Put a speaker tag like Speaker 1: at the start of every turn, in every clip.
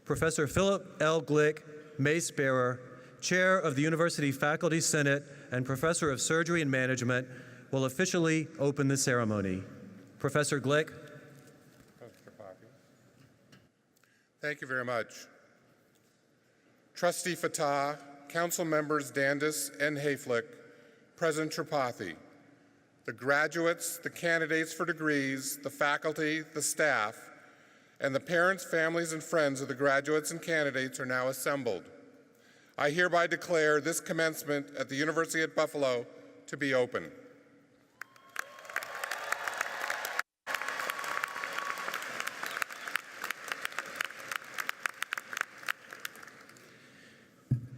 Speaker 1: Professor Philip L. Glick, Mace Bearer, Chair of the University Faculty Senate and Professor of Surgery and Management, will officially open the ceremony. Professor Glick.
Speaker 2: Thank you very much. Trustee Fatah, Council members Dandis and Hayflick, President Tripathi, the graduates, the candidates for degrees, the faculty, the staff, and the parents, families, and friends of the graduates and candidates are now assembled. I hereby declare this commencement at the University at Buffalo to be open.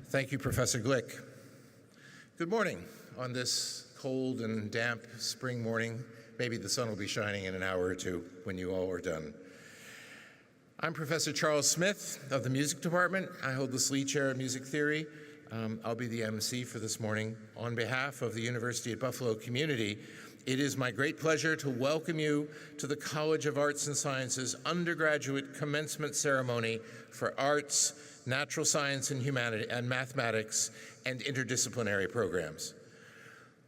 Speaker 3: Thank you, Professor Glick. Good morning on this cold and damp spring morning. Maybe the sun will be shining in an hour or two when you all are done. I'm Professor Charles Smith of the Music Department. I hold the Slee Chair of Music Theory. I'll be the MC for this morning. On behalf of the University at Buffalo community, it is my great pleasure to welcome you to the College of Arts and Sciences undergraduate commencement ceremony for arts, natural science and humanity, and mathematics, and interdisciplinary programs.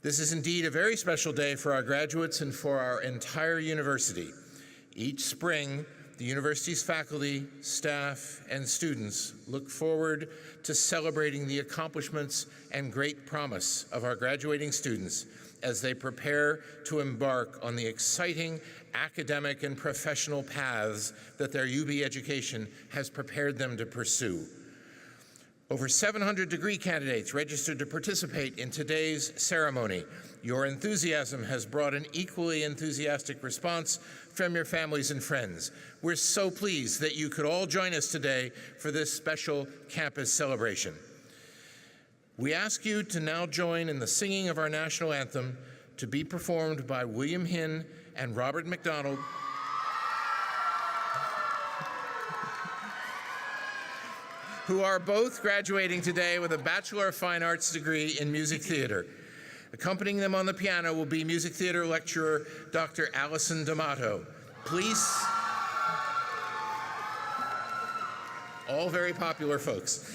Speaker 3: This is indeed a very special day for our graduates and for our entire university. Each spring, the university's faculty, staff, and students look forward to celebrating the accomplishments and great promise of our graduating students as they prepare to embark on the exciting academic and professional paths that their UB education has prepared them to pursue. Over 700 degree candidates registered to participate in today's ceremony. Your enthusiasm has brought an equally enthusiastic response from your families and friends. We're so pleased that you could all join us today for this special campus celebration. We ask you to now join in the singing of our national anthem, to be performed by William Hinn and Robert McDonald, who are both graduating today with a Bachelor of Fine Arts degree in music theater. Accompanying them on the piano will be music theater lecturer Dr. Allison D'Amato. Please, all very popular folks.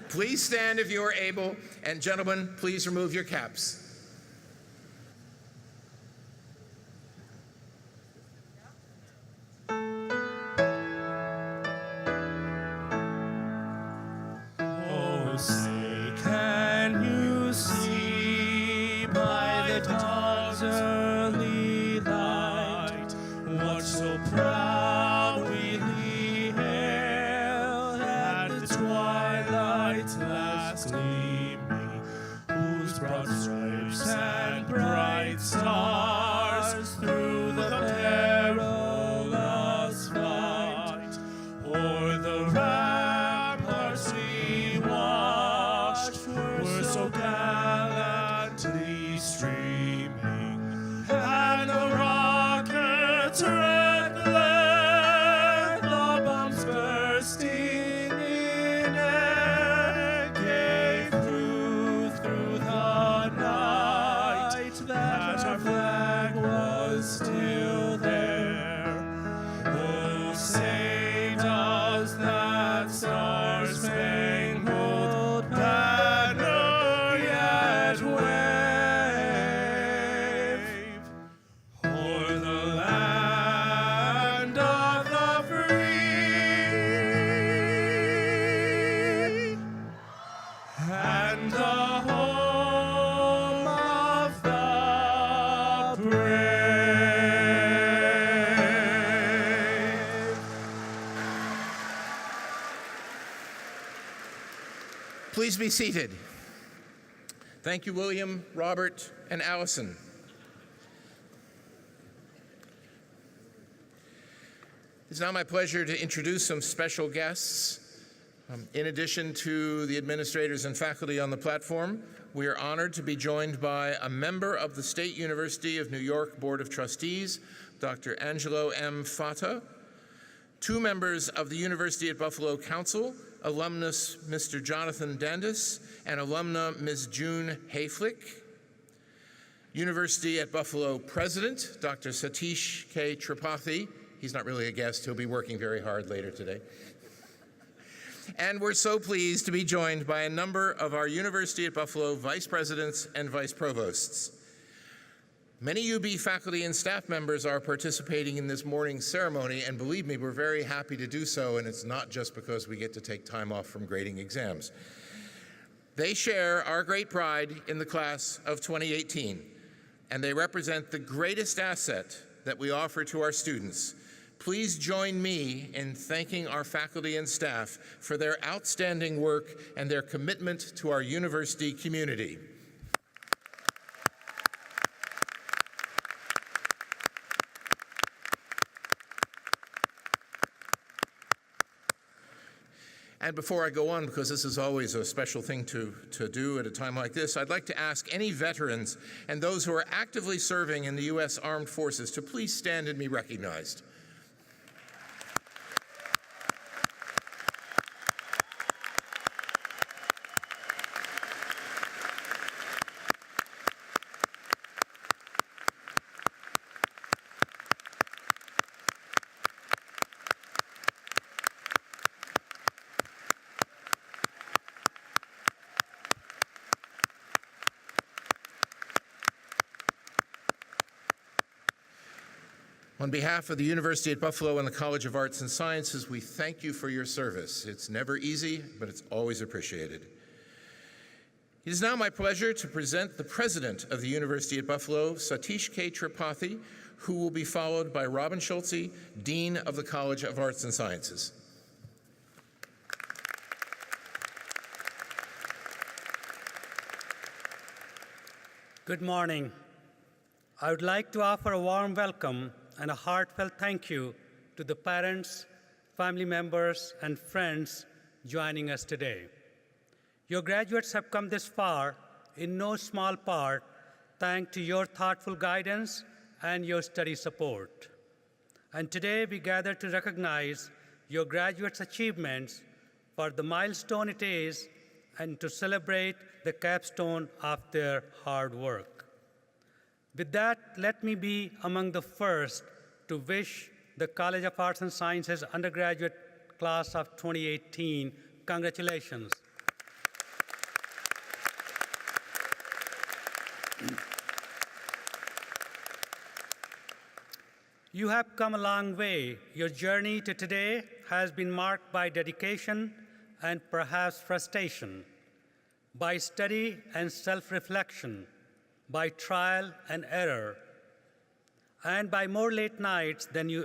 Speaker 3: Please stand if you are able, and gentlemen, please remove your caps.
Speaker 4: Oh, say, can you see by the dawn's early light what so proudly we hailed at the twilight's last gleaming, whose broad stripes and bright stars through the perilous fight o'er the ramparts we watched were so gallantly streaming, and the rockets red glare, the bombs bursting in air, gave proof through the night that our flag was still there. Oh, say does that star-spangled banner yet wave o'er the land of the free and the home of the brave?
Speaker 3: Please be seated. Thank you, William, Robert, and Allison. It's now my pleasure to introduce some special guests. In addition to the administrators and faculty on the platform, we are honored to be joined by a member of the State University of New York Board of Trustees, Dr. Angelo M. Fata, two members of the University at Buffalo Council, alumnus Mr. Jonathan Dandis and alumna Ms. June Hayflick, University at Buffalo President, Dr. Satish K. Tripathi. He's not really a guest, he'll be working very hard later today. And we're so pleased to be joined by a number of our University at Buffalo vice presidents and vice provosts. Many UB faculty and staff members are participating in this morning's ceremony, and believe me, we're very happy to do so, and it's not just because we get to take time off from grading exams. They share our great pride in the class of 2018, and they represent the greatest asset that we offer to our students. Please join me in thanking our faculty and staff for their outstanding work and their commitment to our university community. And before I go on, because this is always a special thing to do at a time like this, I'd like to ask any veterans and those who are actively serving in the U.S. Armed Forces to please stand and be recognized. On behalf of the University at Buffalo and the College of Arts and Sciences, we thank you for your service. It's never easy, but it's always appreciated. It is now my pleasure to present the president of the University at Buffalo, Satish K. Tripathi, who will be followed by Robin Schulze, Dean of the College of Arts and Sciences.
Speaker 5: Good morning. I would like to offer a warm welcome and a heartfelt thank you to the parents, family members, and friends joining us today. Your graduates have come this far in no small part thanks to your thoughtful guidance and your study support. And today we gather to recognize your graduates' achievements for the milestone it is and to celebrate the capstone of their hard work. With that, let me be among the first to wish the College of Arts and Sciences undergraduate class of 2018 congratulations. You have come a long way. Your journey to today has been marked by dedication and perhaps frustration, by study and self-reflection, by trial and error, and by more late nights than you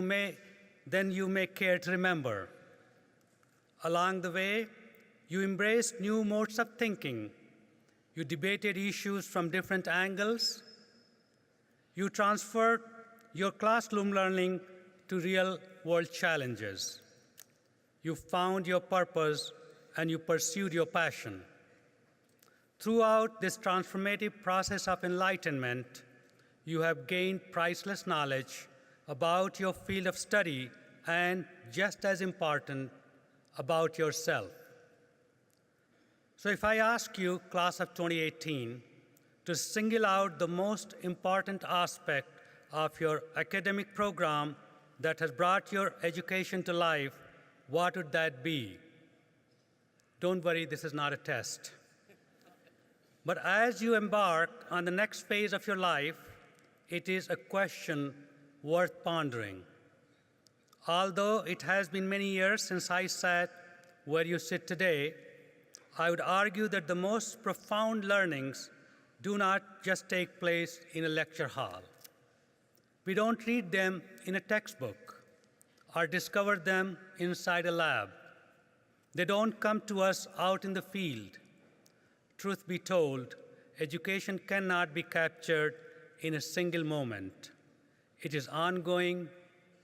Speaker 5: may care to remember. Along the way, you embraced new modes of thinking. You debated issues from different angles. You transferred your classroom learning to real-world challenges. You found your purpose and you pursued your passion. Throughout this transformative process of enlightenment, you have gained priceless knowledge about your field of study and, just as important, about yourself. So if I ask you, class of 2018, to single out the most important aspect of your academic program that has brought your education to life, what would that be? Don't worry, this is not a test. But as you embark on the next phase of your life, it is a question worth pondering. Although it has been many years since I sat where you sit today, I would argue that the most profound learnings do not just take place in a lecture hall. We don't read them in a textbook or discover them inside a lab. They don't come to us out in the field. Truth be told, education cannot be captured in a single moment. It is ongoing,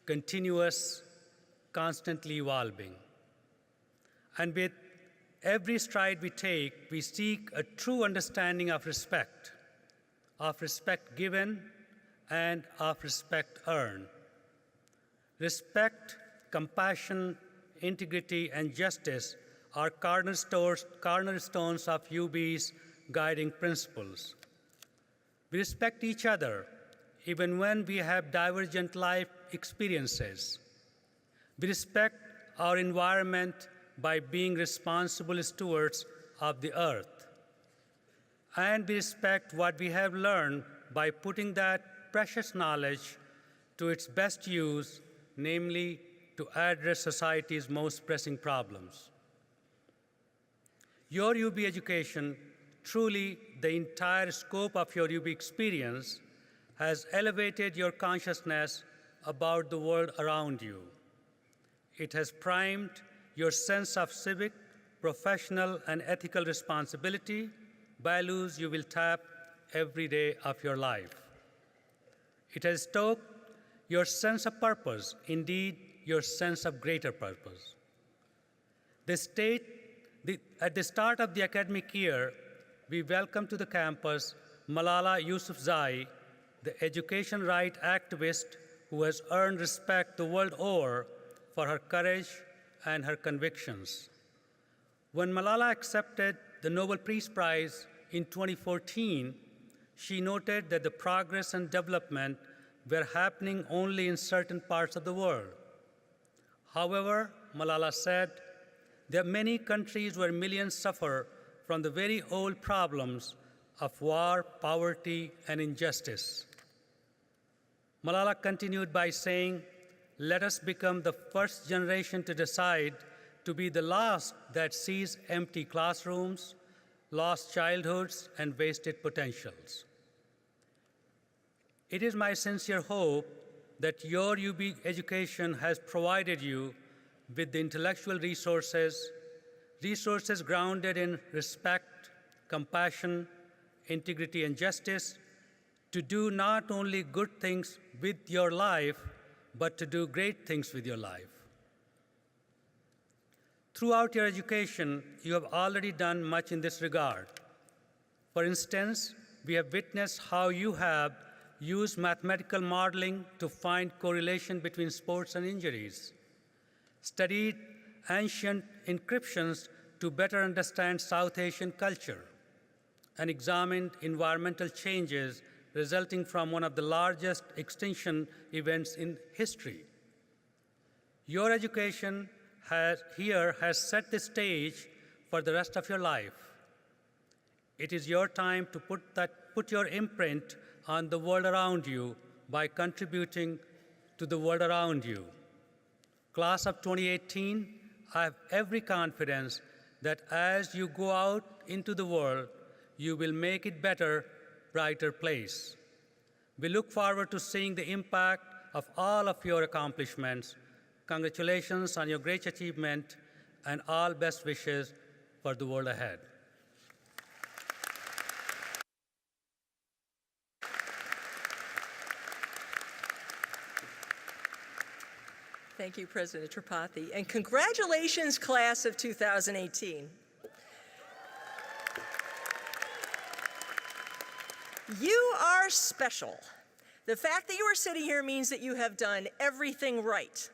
Speaker 5: continuous, constantly evolving. And with every stride we take, we seek a true understanding of respect given and of respect earned. Respect, compassion, integrity, and justice are cornerstones of UB's guiding principles. We respect each other, even when we have divergent life experiences. We respect our environment by being responsible stewards of the earth. And we respect what we have learned by putting that precious knowledge to its best use, namely to address society's most pressing problems. Your UB education, truly the entire scope of your UB experience, has elevated your consciousness about the world around you. It has primed your sense of civic, professional, and ethical responsibility, values you will tap every day of your life. It has stoked your sense of purpose, indeed, your sense of greater purpose. At the start of the academic year, we welcome to the campus Malala Yousafzai, the education right activist who has earned respect the world over for her courage and her convictions. When Malala accepted the Nobel Peace Prize in 2014, she noted that the progress and development were happening only in certain parts of the world. However, Malala said, there are many countries where millions suffer from the very old problems of war, poverty, and injustice. Malala continued by saying, let us become the first generation to decide to be the last that sees empty classrooms, lost childhoods, and wasted potentials. It is my sincere hope that your UB education has provided you with the intellectual resources grounded in respect, compassion, integrity, and justice, to do not only good things with your life, but to do great things with your life. Throughout your education, you have already done much in this regard. For instance, we have witnessed how you have used mathematical modeling to find correlation between sports and injuries, studied ancient inscriptions to better understand South Asian culture, and examined environmental changes resulting from one of the largest extinction events in history. Your education has set the stage for the rest of your life. It is your time to put your imprint on the world around you by contributing to the world around you. Class of 2018, I have every confidence that as you go out into the world, you will make it better, brighter place. We look forward to seeing the impact of all of your accomplishments. Congratulations on your great achievement, and all best wishes for the world ahead.
Speaker 6: Thank you, President Tripathi, and congratulations, class of 2018. You are special. The fact that you are sitting here means that you have done everything right.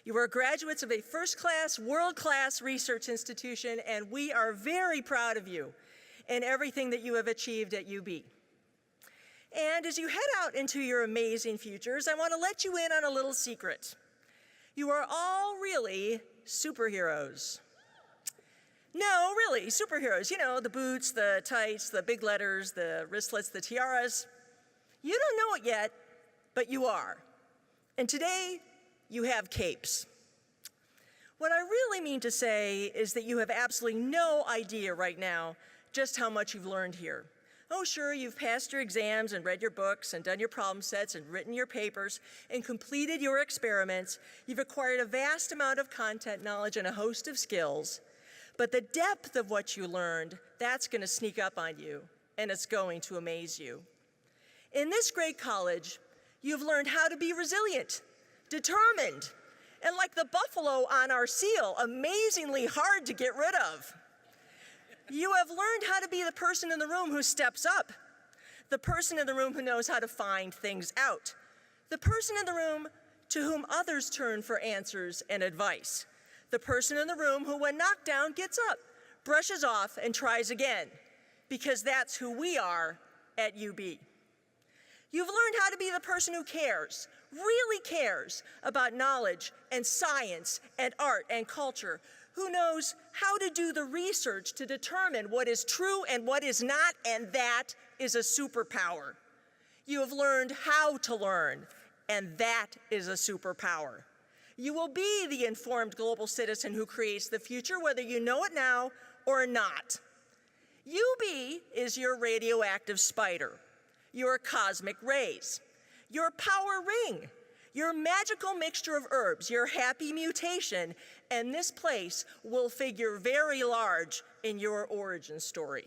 Speaker 6: You are graduates of a first-class, world-class research institution, and we are very proud of you and everything that you have achieved at UB. And as you head out into your amazing futures, I want to let you in on a little secret. You are all really superheroes. No, really, superheroes. You know, the boots, the tights, the big letters, the wristlets, the tiaras. You don't know it yet, but you are. And today, you have capes. What I really mean to say is that you have absolutely no idea right now just how much you've learned here. Oh, sure, you've passed your exams and read your books and done your problem sets and written your papers and completed your experiments. You've acquired a vast amount of content knowledge and a host of skills. But the depth of what you learned, that's going to sneak up on you, and it's going to amaze you. In this great college, you've learned how to be resilient, determined, and like the buffalo on our seal, amazingly hard to get rid of. You have learned how to be the person in the room who steps up, the person in the room who knows how to find things out, the person in the room to whom others turn for answers and advice, the person in the room who, when knocked down, gets up, brushes off, and tries again, because that's who we are at UB. You've learned how to be the person who cares, really cares about knowledge and science and art and culture, who knows how to do the research to determine what is true and what is not, and that is a superpower. You have learned how to learn, and that is a superpower. You will be the informed global citizen who creates the future, whether you know it now or not. UB is your radioactive spider, your cosmic rays, your power ring, your magical mixture of herbs, your happy mutation, and this place will figure very large in your origin story.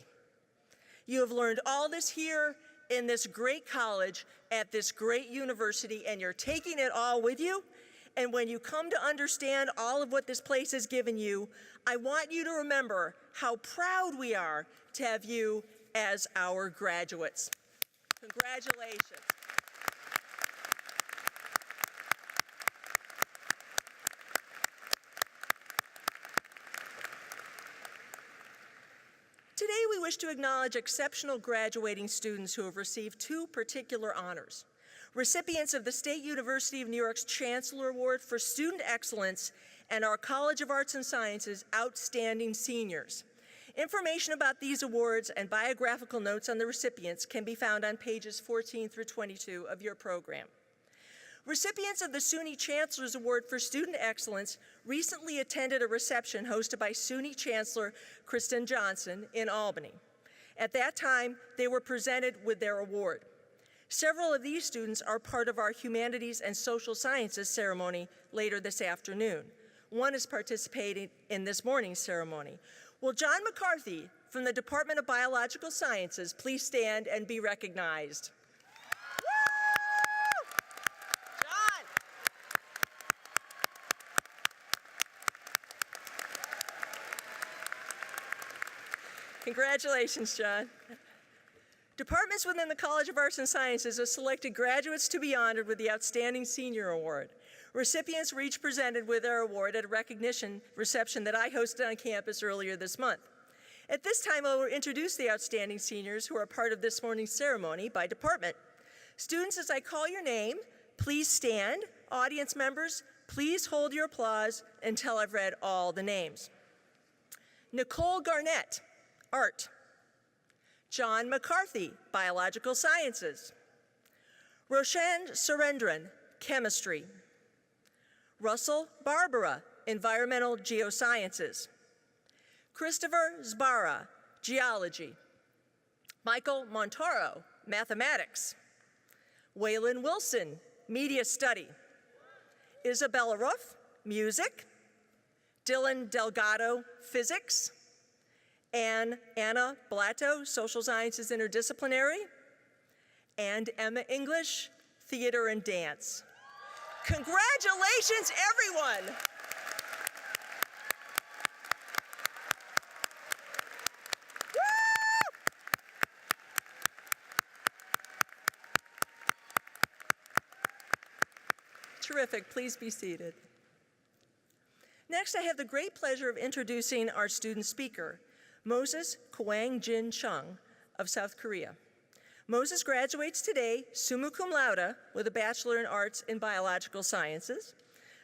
Speaker 6: You have learned all this here in this great college at this great university, and you're taking it all with you. And when you come to understand all of what this place has given you, I want you to remember how proud we are to have you as our graduates. Congratulations. Today, we wish to acknowledge exceptional graduating students who have received two particular honors. Recipients of the State University of New York's Chancellor Award for Student Excellence and our College of Arts and Sciences Outstanding Seniors. Information about these awards and biographical notes on the recipients can be found on pages 14 through 22 of your program. Recipients of the SUNY Chancellor's Award for Student Excellence recently attended a reception hosted by SUNY Chancellor Kristen Johnson in Albany. At that time, they were presented with their award. Several of these students are part of our Humanities and Social Sciences ceremony later this afternoon. One is participating in this morning's ceremony. Will John McCarthy from the Department of Biological Sciences please stand and be recognized? John! Congratulations, John. Departments within the College of Arts and Sciences have selected graduates to be honored with the Outstanding Senior Award. Recipients were each presented with their award at a recognition reception that I hosted on campus earlier this month. At this time, I will introduce the outstanding seniors who are part of this morning's ceremony by department. Students, as I call your name, please stand. Audience members, please hold your applause until I've read all the names. Nicole Garnett, Art. John McCarthy, Biological Sciences. Roshan Surendran, Chemistry. Russell Barbara, Environmental Geosciences. Christopher Zbara, Geology. Michael Montoro, Mathematics. Waylon Wilson, Media Study. Isabella Ruff, Music. Dylan Delgado, Physics. And Anna Blato, Social Sciences Interdisciplinary, and Emma English, Theater and Dance. Congratulations, everyone! Woo! Terrific, please be seated. Next, I have the great pleasure of introducing our student speaker, Moses Kwang Jin Chung of South Korea. Moses graduates today summa cum laude with a Bachelor in Arts in Biological Sciences.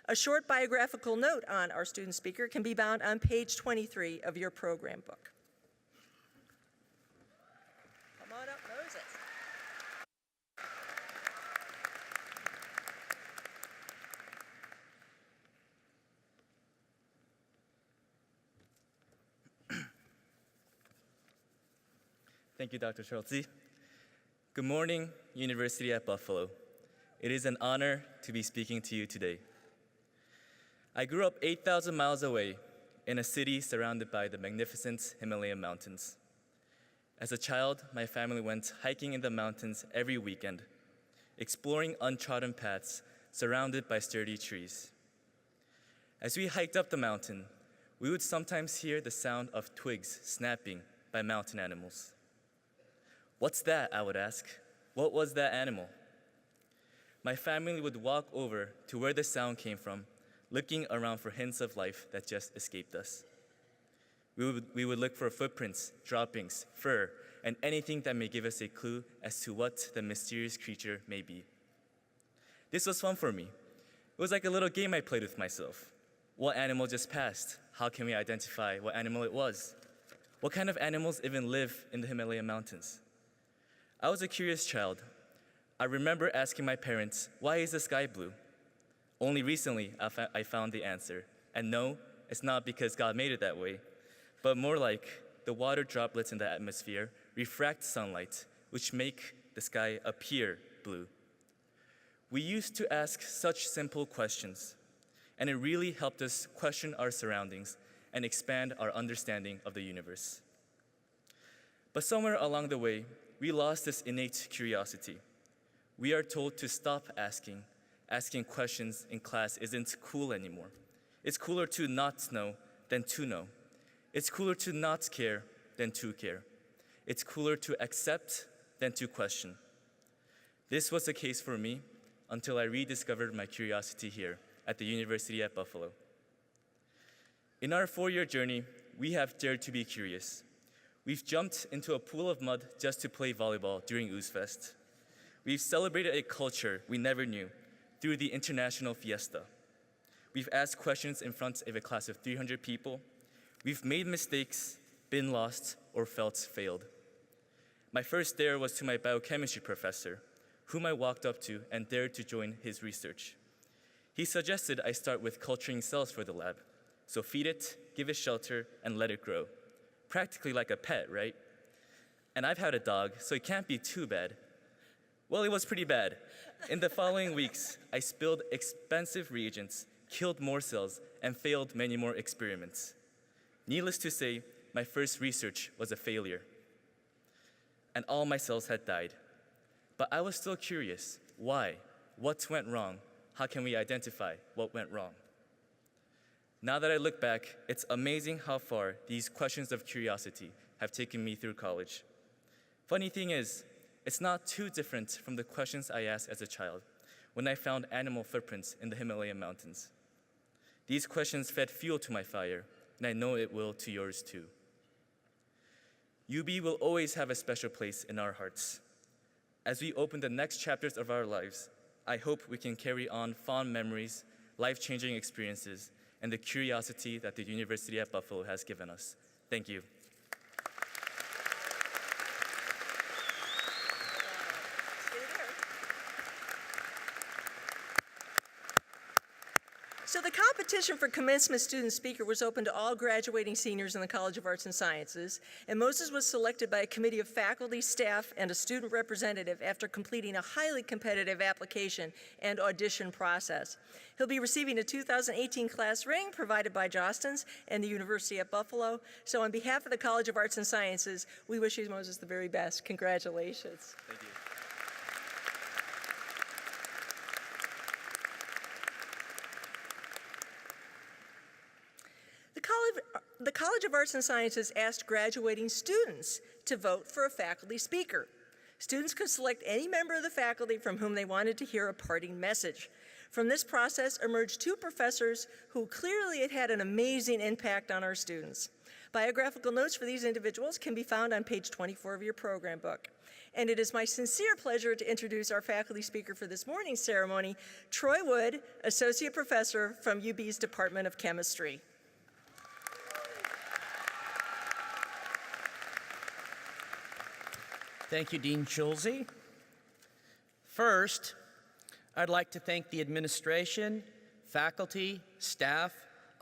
Speaker 6: A short biographical note on our student speaker can be found on page 23 of your program book. Come on up, Moses.
Speaker 7: Thank you, Dr. Schultze. Good morning, University at Buffalo. It is an honor to be speaking to you today. I grew up 8,000 miles away in a city surrounded by the magnificent Himalayan mountains. As a child, my family went hiking in the mountains every weekend, exploring untrodden paths surrounded by sturdy trees. As we hiked up the mountain, we would sometimes hear the sound of twigs snapping by mountain animals. "What's that?" I would ask. What was that animal? My family would walk over to where the sound came from, looking around for hints of life that just escaped us. We would look for footprints, droppings, fur, and anything that may give us a clue as to what the mysterious creature may be. This was fun for me. It was like a little game I played with myself. What animal just passed? How can we identify what animal it was? What kind of animals even live in the Himalayan mountains? I was a curious child. I remember asking my parents, why is the sky blue? Only recently, I found the answer. And no, it's not because God made it that way, but more like the water droplets in the atmosphere refract sunlight, which make the sky appear blue. We used to ask such simple questions, and it really helped us question our surroundings and expand our understanding of the universe. But somewhere along the way, we lost this innate curiosity. We are told to stop asking. Asking questions in class isn't cool anymore. It's cooler to not know than to know. It's cooler to not care than to care. It's cooler to accept than to question. This was the case for me until I rediscovered my curiosity here at the University at Buffalo. In our 4-year journey, we have dared to be curious. We've jumped into a pool of mud just to play volleyball during Oozfest. We've celebrated a culture we never knew through the International Fiesta. We've asked questions in front of a class of 300 people. We've made mistakes, been lost, or felt failed. My first dare was to my biochemistry professor, whom I walked up to and dared to join his research. He suggested I start with culturing cells for the lab. So feed it, give it shelter, and let it grow. Practically like a pet, right? And I've had a dog, so it can't be too bad. Well, it was pretty bad. In the following weeks, I spilled expensive reagents, killed more cells, and failed many more experiments. Needless to say, my first research was a failure. And all my cells had died. But I was still curious. Why? What went wrong? How can we identify what went wrong? Now that I look back, it's amazing how far these questions of curiosity have taken me through college. Funny thing is, it's not too different from the questions I asked as a child when I found animal footprints in the Himalayan mountains. These questions fed fuel to my fire, and I know it will to yours too. UB will always have a special place in our hearts. As we open the next chapters of our lives, I hope we can carry on fond memories, life-changing experiences, and the curiosity that the University at Buffalo has given us. Thank you.
Speaker 6: So the competition for commencement student speaker was open to all graduating seniors in the College of Arts and Sciences, and Moses was selected by a committee of faculty, staff, and a student representative after completing a highly competitive application and audition process. He'll be receiving a 2018 class ring provided by Jostens and the University at Buffalo. So on behalf of the College of Arts and Sciences, we wish you, Moses, the very best. Congratulations.
Speaker 7: Thank you.
Speaker 6: The College of Arts and Sciences asked graduating students to vote for a faculty speaker. Students could select any member of the faculty from whom they wanted to hear a parting message. From this process emerged 2 professors who clearly had an amazing impact on our students. Biographical notes for these individuals can be found on page 24 of your program book. And it is my sincere pleasure to introduce our faculty speaker for this morning's ceremony, Troy Wood, Associate Professor from UB's Department of Chemistry.
Speaker 8: Thank you, Dean Schulze. First, I'd like to thank the administration, faculty, staff,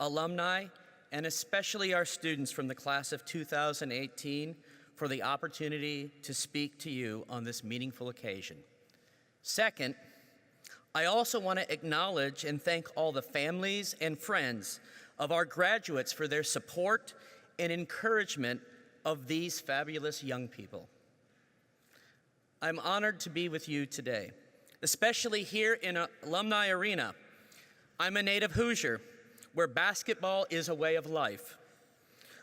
Speaker 8: alumni, and especially our students from the class of 2018 for the opportunity to speak to you on this meaningful occasion. Second, I also want to acknowledge and thank all the families and friends of our graduates for their support and encouragement of these fabulous young people. I'm honored to be with you today, especially here in Alumni Arena. I'm a native Hoosier, where basketball is a way of life.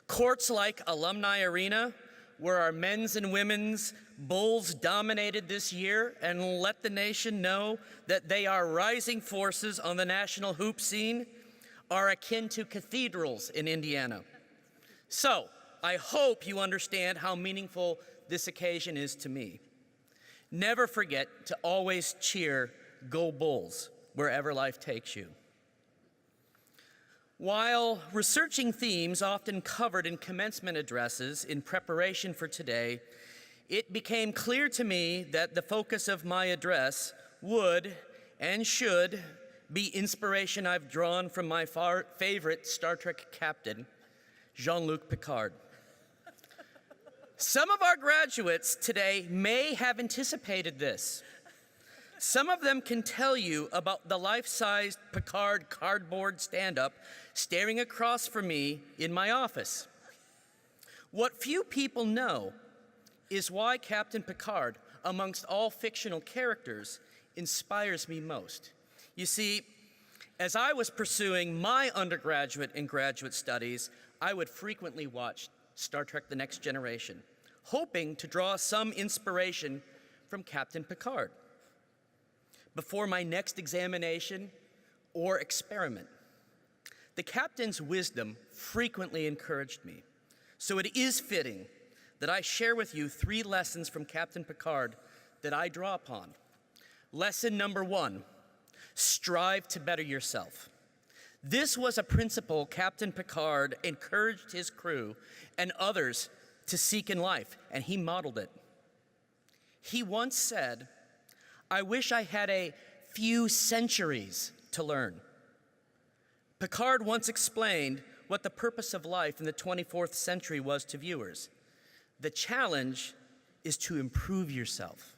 Speaker 8: Courts like Alumni Arena, where our men's and women's Bulls dominated this year and let the nation know that they are rising forces on the national hoop scene, are akin to cathedrals in Indiana. So, I hope you understand how meaningful this occasion is to me. Never forget to always cheer "Go Bulls" wherever life takes you. While researching themes often covered in commencement addresses in preparation for today, it became clear to me that the focus of my address would and should be inspiration I've drawn from my favorite Star Trek captain, Jean-Luc Picard. Some of our graduates today may have anticipated this. Some of them can tell you about the life-sized Picard cardboard stand-up staring across from me in my office. What few people know is why Captain Picard, amongst all fictional characters, inspires me most. You see, as I was pursuing my undergraduate and graduate studies, I would frequently watch Star Trek: The Next Generation, hoping to draw some inspiration from Captain Picard before my next examination or experiment. The captain's wisdom frequently encouraged me, so it is fitting that I share with you 3 lessons from Captain Picard that I draw upon. Lesson number 1, strive to better yourself. This was a principle Captain Picard encouraged his crew and others to seek in life, and he modeled it. He once said, "I wish I had a few centuries to learn." Picard once explained what the purpose of life in the 24th century was to viewers. The challenge is to improve yourself.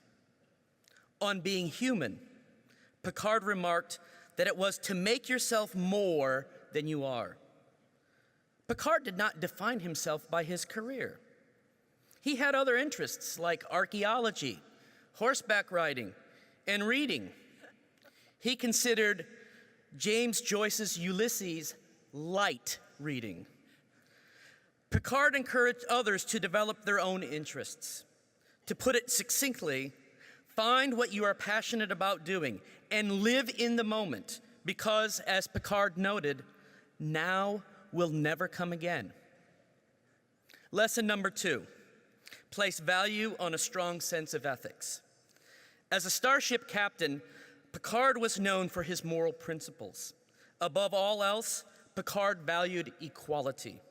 Speaker 8: On being human, Picard remarked that it was to make yourself more than you are. Picard did not define himself by his career. He had other interests like archaeology, horseback riding, and reading. He considered James Joyce's Ulysses light reading. Picard encouraged others to develop their own interests. To put it succinctly, find what you are passionate about doing and live in the moment because, as Picard noted, now will never come again. Lesson number 2, place value on a strong sense of ethics. As a starship captain, Picard was known for his moral principles. Above all else, Picard valued equality,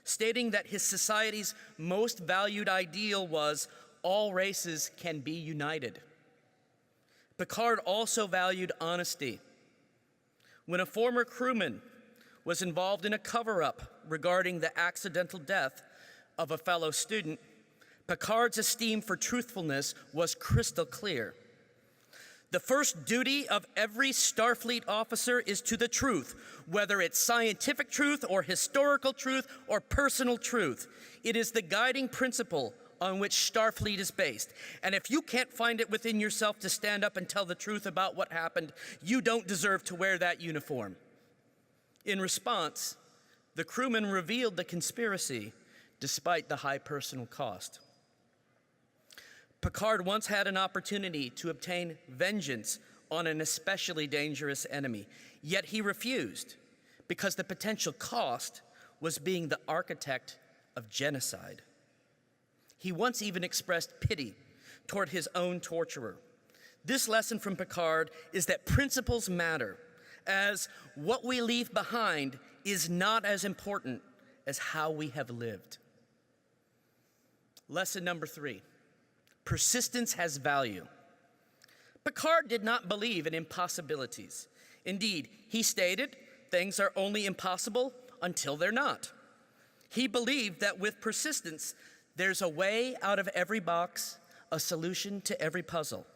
Speaker 8: stating that his society's most valued ideal was all races can be united. Picard also valued honesty. When a former crewman was involved in a cover-up regarding the accidental death of a fellow student, Picard's esteem for truthfulness was crystal clear. The first duty of every Starfleet officer is to the truth, whether it's scientific truth or historical truth or personal truth. It is the guiding principle on which Starfleet is based. And if you can't find it within yourself to stand up and tell the truth about what happened, you don't deserve to wear that uniform. In response, the crewman revealed the conspiracy despite the high personal cost. Picard once had an opportunity to obtain vengeance on an especially dangerous enemy, yet he refused because the potential cost was being the architect of genocide. He once even expressed pity toward his own torturer. This lesson from Picard is that principles matter, as what we leave behind is not as important as how we have lived. Lesson number 3. Persistence has value. Picard did not believe in impossibilities. Indeed, he stated things are only impossible until they're not. He believed that with persistence, there's a way out of every box, a solution to every puzzle.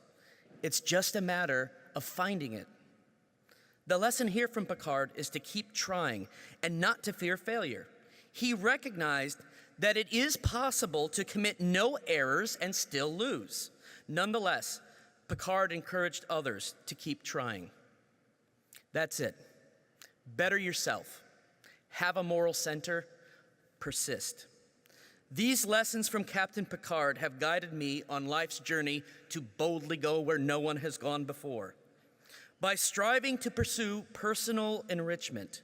Speaker 8: It's just a matter of finding it. The lesson here from Picard is to keep trying and not to fear failure. He recognized that it is possible to commit no errors and still lose. Nonetheless, Picard encouraged others to keep trying. That's it. Better yourself. Have a moral center. Persist. These lessons from Captain Picard have guided me on life's journey to boldly go where no one has gone before. By striving to pursue personal enrichment,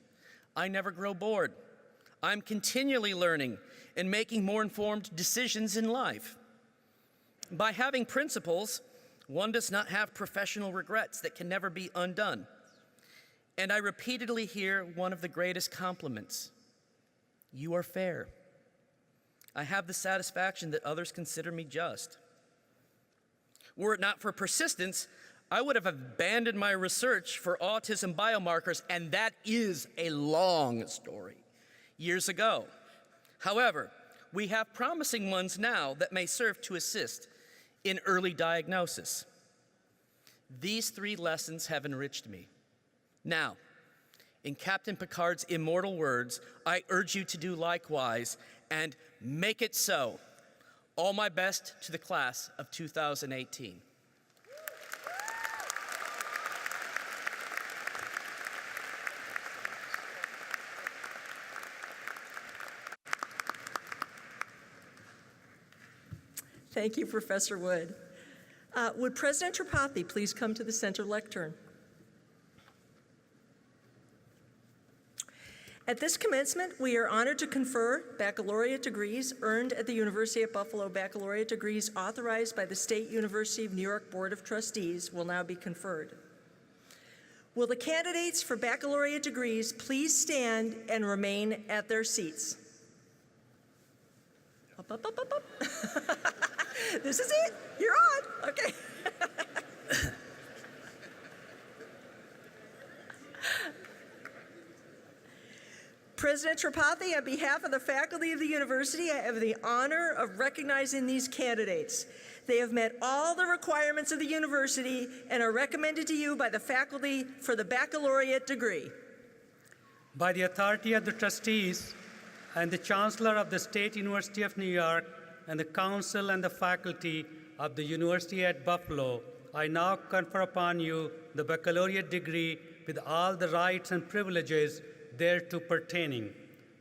Speaker 8: I never grow bored. I'm continually learning and making more informed decisions in life. By having principles, one does not have professional regrets that can never be undone. And I repeatedly hear one of the greatest compliments: you are fair. I have the satisfaction that others consider me just. Were it not for persistence, I would have abandoned my research for autism biomarkers, and that is a long story, years ago. However, we have promising ones now that may serve to assist in early diagnosis. These 3 lessons have enriched me. Now, in Captain Picard's immortal words, I urge you to do likewise and make it so. All my best to the class of 2018.
Speaker 6: Thank you, Professor Wood. Would President Tripathi please come to the center lectern? At this commencement, we are honored to confer baccalaureate degrees earned at the University at Buffalo. Baccalaureate degrees authorized by the State University of New York Board of Trustees will now be conferred. Will the candidates for baccalaureate degrees please stand and remain at their seats? Up, up, up, up, up. This is it. You're on. Okay. President Tripathi, on behalf of the faculty of the university, I have the honor of recognizing these candidates. They have met all the requirements of the university and are recommended to you by the faculty for the baccalaureate degree.
Speaker 5: By the authority of the trustees and the Chancellor of the State University of New York and the council and the faculty of the University at Buffalo, I now confer upon you the baccalaureate degree with all the rights and privileges thereto pertaining.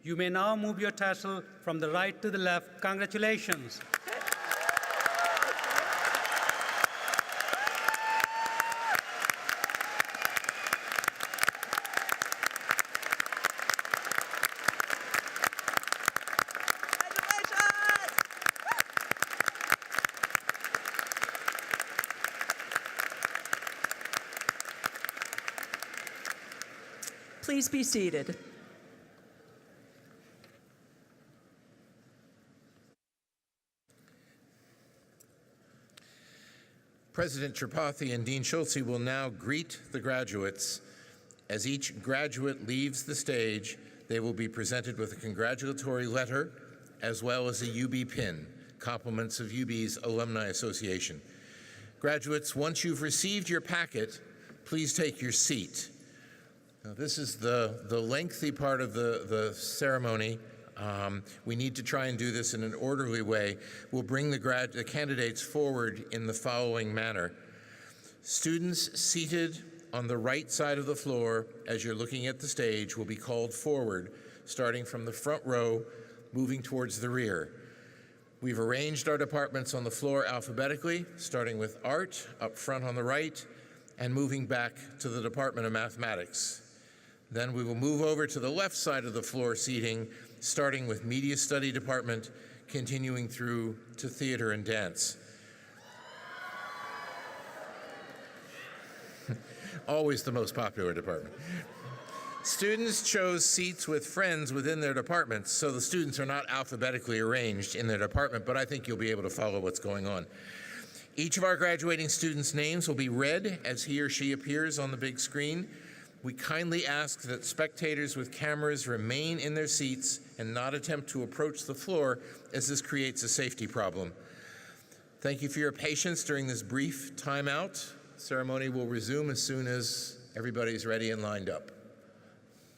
Speaker 5: You may now move your tassel from the right to the left. Congratulations.
Speaker 6: Please be seated.
Speaker 3: President Tripathi and Dean Schulze will now greet the graduates. As each graduate leaves the stage, they will be presented with a congratulatory letter as well as a UB pin, compliments of UB's Alumni Association. Graduates, once you've received your packet, please take your seat. Now, this is the lengthy part of the ceremony. We need to try and do this in an orderly way. We'll bring the candidates forward in the following manner. Students seated on the right side of the floor as you're looking at the stage will be called forward, starting from the front row, moving towards the rear. We've arranged our departments on the floor alphabetically, starting with art up front on the right and moving back to the Department of Mathematics. Then we will move over to the left side of the floor seating, starting with Media Study Department, continuing through to Theater and Dance. Always the most popular department. Students chose seats with friends within their departments, so the students are not alphabetically arranged in their department, but I think you'll be able to follow what's going on. Each of our graduating students' names will be read as he or she appears on the big screen. We kindly ask that spectators with cameras remain in their seats and not attempt to approach the floor, as this creates a safety problem. Thank you for your patience during this brief timeout. Ceremony will resume as soon as everybody's ready and lined up.